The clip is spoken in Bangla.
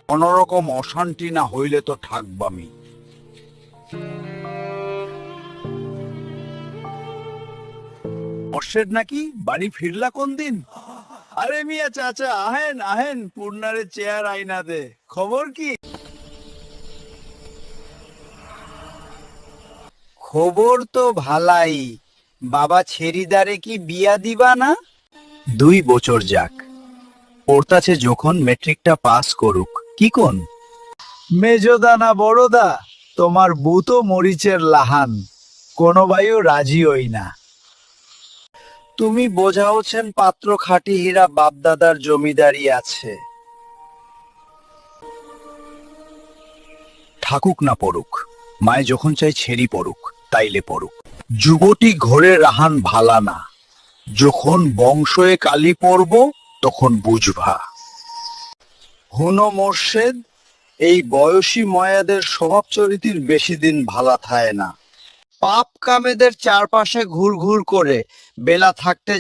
কোনরকম অশান্তি না হইলে তো থাকবামি। মোর্শেদ নাকি বাড়ি ফিরলা কোন দিন? আরে মিয়া চাচা, আহেন আহেন, পূর্ণারে চেয়ার আইনা দে। খবর কি? খবর তো ভালাই। বাবা ছেড়িদারে কি বিয়া দিবা না? 2 বছর যাক, পড়তাছে যখন মেট্রিকটা পাস করুক। কি কোন? মেজদা না বড়দা, তোমার বউ তো মরিচের লাহান, কোনো ভাইও রাজি হই না। তুমি বোঝাওছেন পাত্র খাঁটি হীরা, বাপদাদার জমিদারি আছে। থাকুক না পড়ুক, মায়ে যখন চাই ছেড়ি পড়ুক, তাইলে পড়ুক। যুবতী ঘরে রাহান ভালা না, যখন বংশে কালি পড়ব তখন বুঝবা। হুনো মোর্শেদ, এই বয়সী ময়াদের স্বভাব চরিত্র বেশি দিন ভালা থায় না। পাপ কামেদের চারপাশে ঘুর ঘুর করে বেলা থাকতে